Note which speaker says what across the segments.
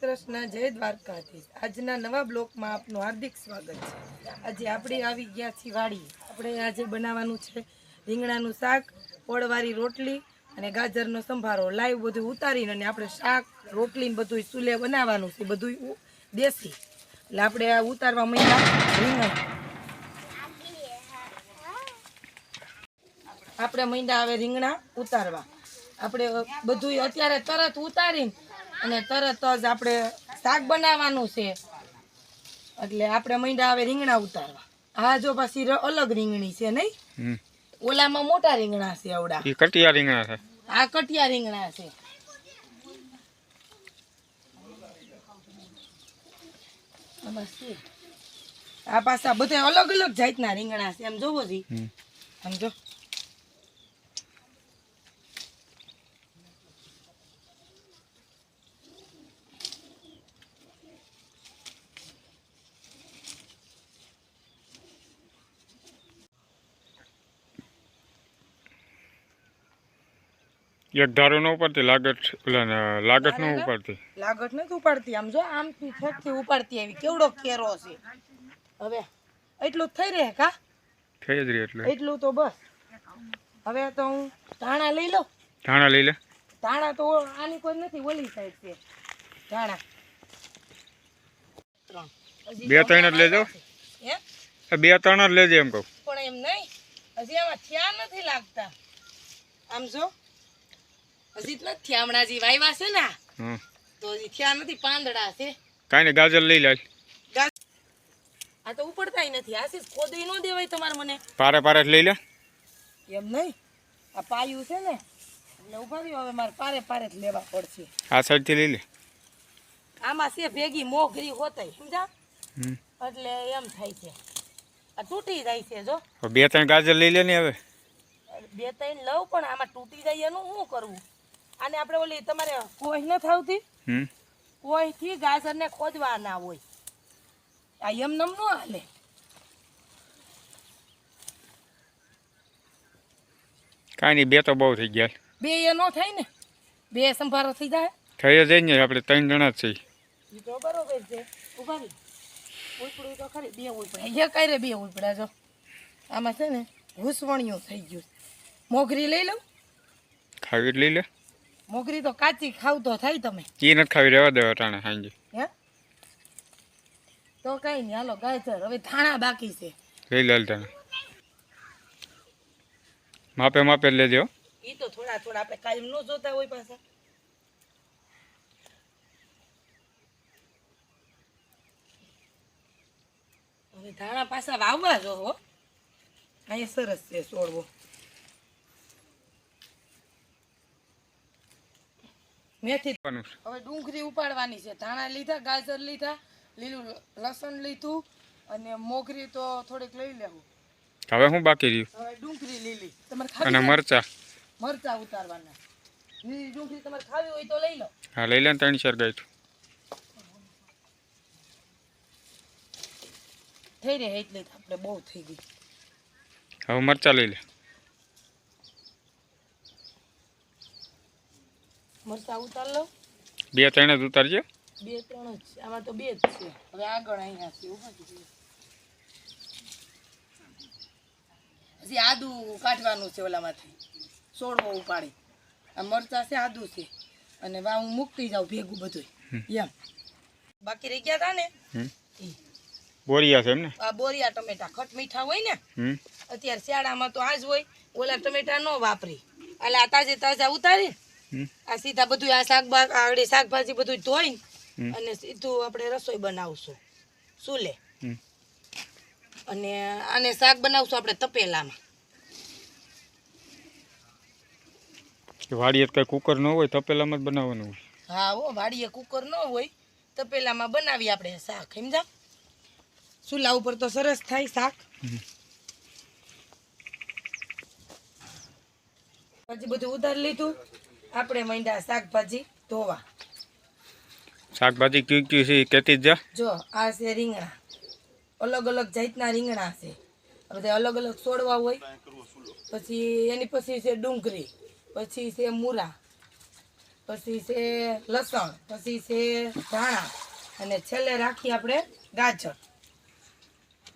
Speaker 1: કૃષ્ણ, જય દ્વારકાધીશ। આજના નવા બ્લોકમાં આપનું હાર્દિક સ્વાગત છે। આજે આપણે આવી ગયા છીએ વાડી। આપણે આજે બનાવવાનું છે રીંગણાનું શાક, પોળવાળી રોટલી અને ગાજરનો સંભારો। લાઈવ બધું ઉતારીને અને આપણે શાક, રોટલી ને બધું ચૂલે બનાવવાનું છે, બધું દેશી। એટલે આપણે આ ઉતારવા માંડ્યા રીંગણા। આપણે માંડ્યા હવે રીંગણા ઉતારવા। આપણે બધું અત્યારે તરત ઉતારીને અને તરત જ આપણે શાક બનાવવાનું છે, એટલે આપણે માંડ્યા હવે રીંગણા ઉતારવા। આ જો પાછી અલગ રીંગણી છે નહીં, ઓલામાં મોટા રીંગણા છે, આવડા
Speaker 2: ઈ કટિયા રીંગણા છે,
Speaker 1: આ કટિયા રીંગણા છે। આ પાછા બધા અલગ અલગ જાતના રીંગણા છે, એમ જોવો જી, સમજો।
Speaker 2: એક ધારો ન ઉપાડતી લાગત, લાગત ન ઉપાડતી,
Speaker 1: લાગત નથી ઉપાડતી। આમ જો આમથી ફેકથી ઉપાડતી આવી, કેવડો કેરો છે। હવે એટલું થઈ રહે કા,
Speaker 2: થઈ જ રહી એટલે
Speaker 1: એટલું તો બસ। હવે તો હું ધાણા લઈ લઉં।
Speaker 2: ધાણા લઈ લે।
Speaker 1: ધાણા તો આની કોઈ નથી, ઓલી સાઈડ છે ધાણા।
Speaker 2: બે ત્રણ જ લેજો, બે ત્રણ જ લેજે એમ કહું।
Speaker 1: પણ એમ નહીં, હજી આમાં થયા નથી લાગતા। આમ જો હજી નથી થયા, હમણાં હજી વાયવા છે ને તો હજી થયા નથી, પાંદડા છે।
Speaker 2: કાંઈ નહીં, ગાજર લઈ લે।
Speaker 1: આ તો ઉપડતાય નથી, આ ખોદી ન દેવાય તમારે મને।
Speaker 2: પારે પારે જ લઈ લે,
Speaker 1: એમ નહીં, આ પાયું છે ને એટલે ઉભા રહ્યો, હવે મારે પારે પારે જ લેવા પડશે।
Speaker 2: આ સાઈડ થી લઈ લે।
Speaker 1: આમાં છે ભેગી મોગરી હોતાય, સમજા, એટલે એમ થાય છે આ તૂટી જાય છે। જો
Speaker 2: બે ત્રણ ગાજર લઈ લે ને, હવે
Speaker 1: બે ત્રણ લઉં પણ આમાં તૂટી જાય એનું શું કરવું? આને આપણે ઓલી તમારે કોઈ નથી આવતી, કોઈ થી ગાજર ને ખોદવા ના હોય, આ એમનેમ ન હાલે।
Speaker 2: કાંઈ નહીં, બે તો બહુ થઈ ગયા।
Speaker 1: બે એ ન થાય ને, બે સંભારો થઈ જાય,
Speaker 2: થઈ જ ને, આપણે ત્રણ જણા જ છીએ।
Speaker 1: ઈ તો બરોબર છે, ઉભા રહી ઉપડું તો ખરી, બે ઉપડ્યા, એ કાંઈ બે ઉપડ્યા। જો આમાં છે ને ઘૂસવણિયું થઈ ગયું। મોગરી લઈ લઉં,
Speaker 2: ખાવી લઈ લે।
Speaker 1: મોગરી તો કાચી ખાવ તો થાય, તમે
Speaker 2: એ નથી ખાવી, રહેવા દેવા ટાણે સાંજે।
Speaker 1: હે તો કઈ નહીં, હાલો ગાજર। હવે ધાણા બાકી છે,
Speaker 2: લઈ લે ટાણે, માપે માપે લેજો।
Speaker 1: એ તો થોડા થોડા, આપણે કાયમ ન જોતા હોય પાછા। હવે ધાણા પાછા વાવવા જો હો, અહીંયા સરસ છે છોડવો। મેથી હવે ડુંગળી ઉપાડવાની છે। ધાણા લીધા, ગાજર લીધા, લીલું લસણ લીધું અને મોગરી તો થોડીક લઈ લેવું।
Speaker 2: હવે શું બાકી રહ્યું?
Speaker 1: હવે ડુંગળી લીલી તમારે
Speaker 2: અને
Speaker 1: ખાવી,
Speaker 2: મરચા,
Speaker 1: મરચા ઉતારવાના। લીલી ડુંગળી તમારે ખાવી હોય તો લઈ લો।
Speaker 2: હા લઈ લે ને, ત્રણ ચાર ગાય
Speaker 1: થઈ રહે એટલે આપણે બહુ થઈ ગઈ।
Speaker 2: હવે મરચા લઈ લે,
Speaker 1: મરચા ઉતાર લો।
Speaker 2: બે ત્રણ જ ઉતારજો,
Speaker 1: બે ત્રણ જ છે આમાં, તો બે જ છે। હવે આગળ અહીંયા છે, ઉભા હજી આદુ કાઢવાનું છે ઓલામાંથી, છોડવો ઉપાડી। આ મરચા છે, આદુ છે, અને વા હું મૂકતી જાઉં ભેગું બધું એમ। બાકી રહી ગયા હતા ને
Speaker 2: બોરિયા છે એમ ને,
Speaker 1: આ બોરિયા ટમેટા ખટ મીઠા હોય ને, અત્યારે શિયાળામાં તો આ જ હોય, ઓલા ટમેટા ન વાપરી, એટલે આ તાજે તાજા ઉતારી આ સીધા બધું આ શાકભાજી બધું ધોઈને અને સીધું આપણે રસોઈ બનાવશું ચૂલે, અને આને શાક બનાવશું આપણે તપેલામાં।
Speaker 2: વાડીએ કઈ કુકર ન હોય, તપેલામાં જ બનાવવાનું હોય।
Speaker 1: હા હો, વાડીએ કુકર ન હોય, તપેલામાં બનાવી આપણે શાક, સમજા। ચૂલા ઉપર તો સરસ થાય શાક। પછી બધું ઉધાર લીધું, આપણે માંડ્યા શાકભાજી ધોવા।
Speaker 2: શાકભાજી કયું કયું છે કેતી જા।
Speaker 1: જો આ છે રીંગણા, અલગ અલગ જાતના રીંગણા છે, બધા અલગ અલગ છોડવા હોય। પછી એની પછી છે ડુંગળી, પછી છે મૂળા, પછી છે લસણ, પછી છે ધાણા અને છેલ્લે રાખી આપણે ગાજર.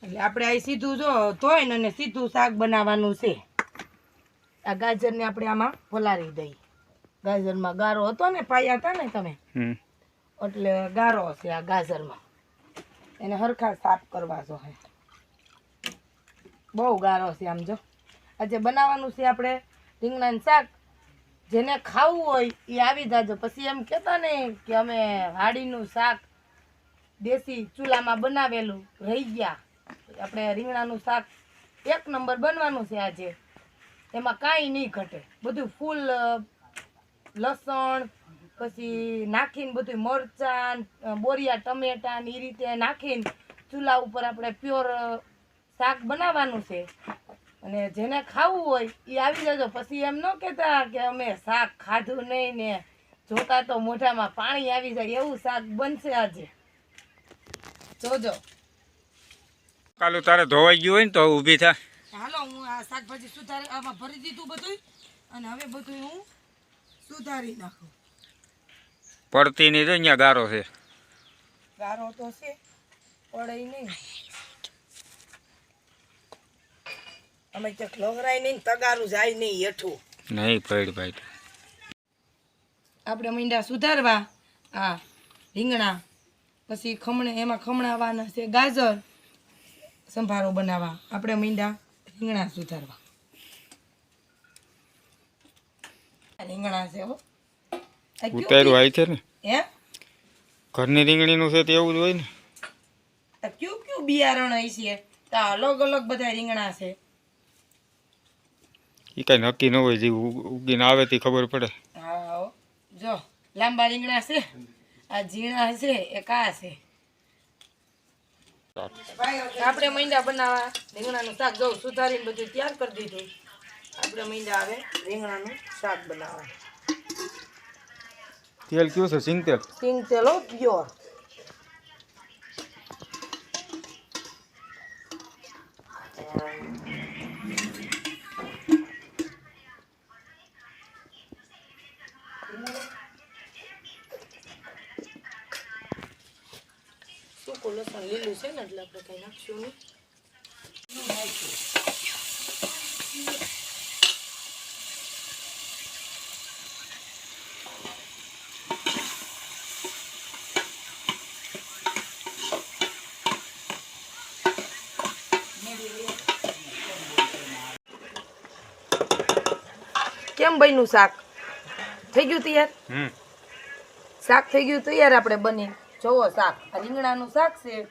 Speaker 1: એટલે આપણે આ સીધું જો ધોઈને અને સીધું શાક બનાવવાનું છે. આ ગાજરને આપણે આમાં પલાળી દઈએ. ગાજરમાં ગારો હતો ને, પાયા હતા ને તમે, એટલે ગારો છે આ ગાજરમાં. એને હરખા સાફ કરવા જોઈએ. બહુ ગારો છે આમ જો. આજે બનાવવાનું છે આપણે રીંગણાનું શાક. જેને ખાવું હોય એ આવી જાજો. પછી એમ કહેતા ને કે અમે હાડીનું શાક દેશી ચૂલામાં બનાવેલું રહી ગયા. આપણે રીંગણાનું શાક 1 નંબર બનવાનું છે આજે. એમાં કાંઈ નહીં ઘટે. બધું ફૂલ લસણ પછી નાખીને બધું મરચાં, બોરિયા ટમેટા ને એ રીતે નાખીને ચૂલા ઉપર આપણે પ્યોર શાક બનાવવાનું છે. અને જેને ખાવું હોય એ આવી જજો. પછી એમ ન કહેતા કે અમે શાક ખાધું નહીં ને જોતા તો મોઢામાં પાણી આવી જાય એવું શાક બનશે આજે. જોજો.
Speaker 2: કાલું તારે ધોવાઈ ગયું હોય ને તો ઊભી થા.
Speaker 1: હાલો હું આ શાકભાજી સુધારી આમાં ભરી દીધું બધું અને હવે બધું હું સુધારી નાખું.
Speaker 2: પડતી નહીં તો અહીંયા ગારો છે.
Speaker 1: ગારો તો છે, પડે નહીં. અમે ક્યાંક લવરાય નહીં, તગારું જાય નહીં હેઠું.
Speaker 2: નહીં પડ ભાઈ.
Speaker 1: આપણે મીંડા સુધારવા આ રીંગણા, પછી એમાં ખમણાવાના છે ગાજર, સંભારો બનાવવા. આપણે મીંડા રીંગણા સુધારવા. રીંગણા છે હો.
Speaker 2: ઉતાર્યું આવી છે ને,
Speaker 1: હે
Speaker 2: ઘરની રીંગણીનું છે તે એવું જ હોય ને.
Speaker 1: કયું બિયારણ હોય છે? તો અલગ અલગ બધા રીંગણા છે.
Speaker 2: એ કઈ નક્કી ન હોય, જે ઉગીને આવે તે ખબર પડે.
Speaker 1: હા જો લાંબા રીંગણા છે, આ ઝીણા છે, એ કા છે. આપણે મીંડા બનાવવા રીંગણાનું શાક જો સુધારીને બધું તૈયાર કરી દીધું. આપણે મીંડા આવે રીંગણાનું શાક બનાવવા.
Speaker 2: તેલ કયું છે? સિંગ તેલ.
Speaker 1: સિંગ તેલ હો, પ્યોર. સૂકું લસણ લીલું છે ને એટલે આપણે કઈ નાખશું નહીં. કેમ બન્યું શાક? થઈ ગયું તૈયાર? શાક થઈ ગયું તૈયાર. આપણે બની જોવો શાક. આ રીંગણાનું શાક છે.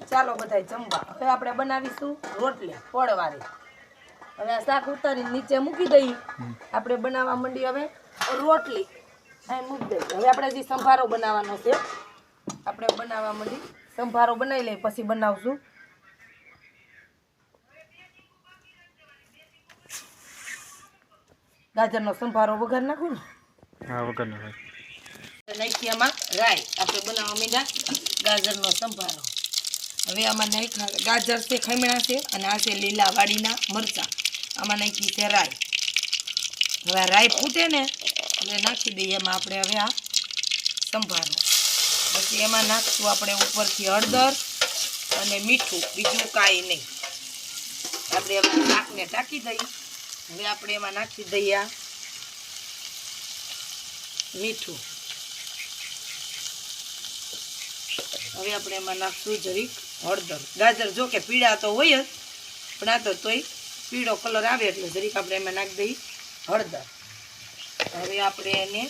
Speaker 1: ચાલો બધા જમવા. હવે આપણે બનાવીશું રોટલી ફળવાળી. હવે આ શાક ઉતારીને નીચે મૂકી દઈએ. આપણે બનાવવા માંડી હવે રોટલી. અહીં મૂકી દઈએ. હવે આપણે જે સંભારો બનાવવાનો છે, આપણે બનાવવા માંડી. સંભારો બનાવી લઈએ પછી બનાવશું ગાજરનો સંભારો. વઘાર નાખું ને?
Speaker 2: હા, વગર ના
Speaker 1: નાખી આમાં રાઈ. આપણે બનાવવા માંડ્યા ગાજરનો સંભારો. હવે આમાં નાખ્યા ગાજર છે, ખમણા છે, અને આ છે લીલા વાડીના મરચાં. આમાં નાખી છે રાઈ. હવે આ રાઈ ફૂટે ને એટલે નાખી દઈએ એમાં આપણે હવે આ સંભારો. પછી એમાં નાખશું આપણે ઉપરથી હળદર અને મીઠું, બીજું કાંઈ નહીં. આપણે હવે શાકને ઢાંકી દઈએ. હવે આપણે એમાં નાખી દઈએ આ મીઠું. હવે આપણે એમાં નાખશું જરીક હળદર. ગાજર જો કે પીળા તો હોય જ, પણ આ તો તોય પીળો કલર આવે એટલે જરીક આપણે એમાં નાખી દઈએ હળદર. હવે આપણે એને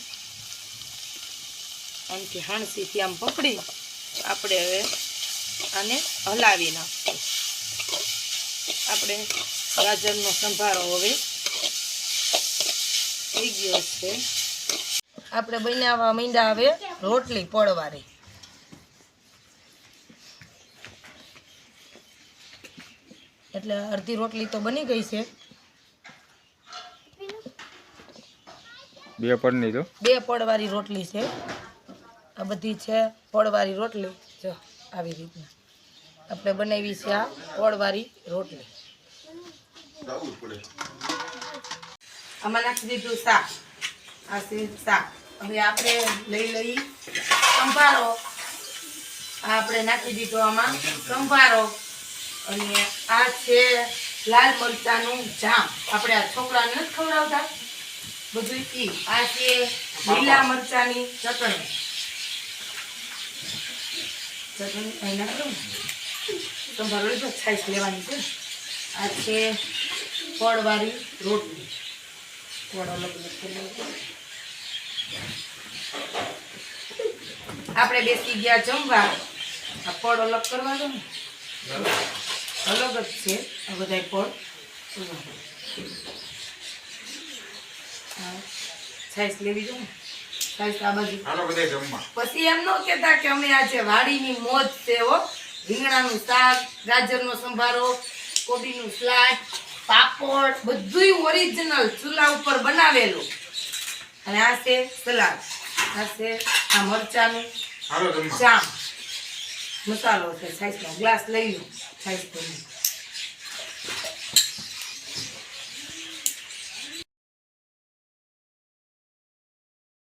Speaker 1: આમથી હાણસીથી આમ પકડી આપણે હવે આને હલાવી નાખશું. આપણે ગાજરનો સંભારો હવે થઈ ગયો છે. આપણે બનાવવા માંડ્યા હવે રોટલી પડવાળી. એટલે અડધી રોટલી તો બની ગઈ છે.
Speaker 2: 2 પડની તો
Speaker 1: 2 પડવાળી રોટલી છે. આ બધી છે પડવાળી રોટલી. જો આવી રીતના આપણે બનાવી છે આ પડવાળી રોટલી. આમાં નાખી દીધું શાક. આ છે શાક. હવે આપણે લઈ લઈ સંભારો. આ આપણે નાખી દીધો આમાં સંભારો. અને આ છે લાલ મરચાંનું જામ. આપણે આ છોકરાને નથી ખવડાવતા બધું ઈ. આ છે લીલા મરચાંની ચટણી. અહીં નાખું સંભારો લીધો, છાશ લેવાની છે. આ છે ફળવાળી રોટલી. ફળ અલગ અલગ કરી લઈએ. આપણે બેસી ગયા જમવા. આ ફળ અલગ કરવા દો ને, અલગ જ છે આ બધા ફળ. છાશ લેવી દો ને, છાશ આ બાજુ. પછી એમ ન કહેતા કે અમે આજે વાડીની મોજ છે હો. રીંગણાનું શાક, ગાજરનો સંભારો, કોબીનું સલાડ, પાપડ, બધુંય ઓરિજિનલ ચૂલા ઉપર બનાવેલું. અને આ છે સલાડ. આ છે આ મરચાનું જામ. મસાલો છે. છાશનો ગ્લાસ લઈ લો. છાશ કરી